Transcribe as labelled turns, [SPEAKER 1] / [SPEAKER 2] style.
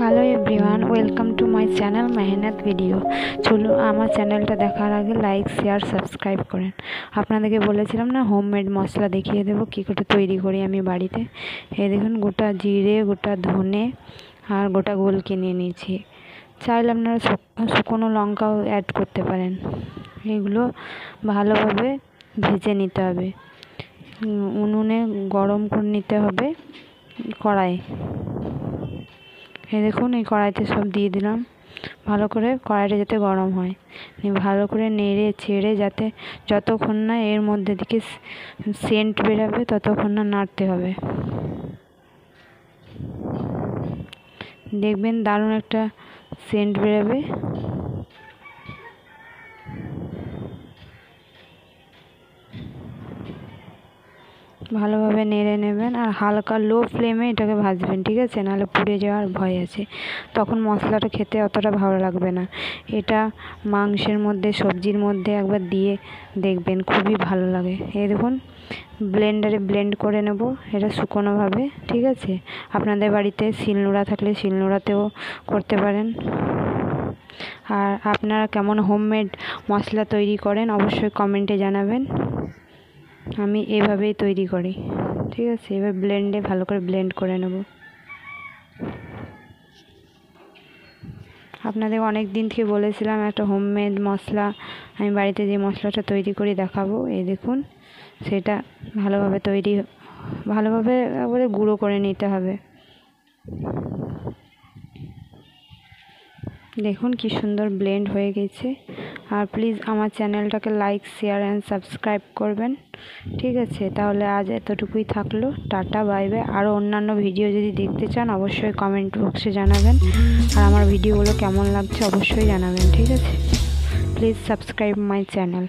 [SPEAKER 1] Hello everyone, welcome to my channel মেহনত video. চলুন, আমার চ্যানেলটা দেখার আগে লাইক, শেয়ার, সাবস্ক্রাইব করেন। আপনাদেরকে বলেছিলাম না, হোমমেড মশলা দেখিয়ে দেবো কী করে তৈরি করি আমি বাড়িতে। এই দেখুন, গোটা জিরে, গোটা ধনে আর গোটা গোলকে নিয়ে নিয়েছি। চাইলে আপনারা শুকনো লঙ্কাও অ্যাড করতে পারেন। এগুলো ভালোভাবে ভেজে নিতে হবে। উনুনে গরম করে নিতে হবে কড়াই। এই দেখুন, এই কড়াইতে সব দিয়ে দিলাম। ভালো করে কড়াইটা যাতে গরম হয়, ভালো করে নেড়ে ছেড়ে যাতে যতক্ষণ না এর মধ্যে থেকে সেন্ট বেরোবে ততক্ষণ না নাড়তে হবে। দেখবেন দারুণ একটা সেন্ট বেরোবে। ভালোভাবে নেড়ে নেবেন আর হালকা লো ফ্লেমে এটাকে ভাজবেন, ঠিক আছে? নাহলে পুড়ে যাওয়ার ভয় আছে, তখন মশলাটা খেতে অতটা ভালো লাগবে না। এটা মাংসের মধ্যে, সবজির মধ্যে একবার দিয়ে দেখবেন, খুবই ভালো লাগে। এই দেখুন, ব্লেন্ডারে ব্লেন্ড করে নেব এটা শুকনোভাবে, ঠিক আছে? আপনাদের বাড়িতে শিলনোড়া থাকলে শিলনোড়াতেও করতে পারেন। আর আপনারা কেমন হোমমেড মশলা তৈরি করেন অবশ্যই কমেন্টে জানাবেন। আমি এভাবেই তৈরি করি, ঠিক আছে? এবার ব্লেন্ডে ভালো করে ব্লেন্ড করে নেব। আপনাদের অনেক দিন থেকে বলেছিলাম একটা হোমমেড মশলা আমি বাড়িতে যে মশলাটা তৈরি করি দেখাবো। এই দেখুন, সেটা ভালোভাবে একবারে গুঁড়ো করে নিতে হবে। দেখুন কি সুন্দর ব্লেন্ড হয়ে গেছে। আর প্লিজ আমার চ্যানেলটাকে লাইক, শেয়ার অ্যান্ড সাবস্ক্রাইব করবেন, ঠিক আছে? তাহলে আজ এতটুকুই থাকলো। Tata, bye bye. আরও অন্যান্য ভিডিও যদি দেখতে চান অবশ্যই কমেন্ট বক্সে জানাবেন। আর আমার ভিডিওগুলো কেমন লাগছে অবশ্যই জানাবেন, ঠিক আছে? Please subscribe my channel.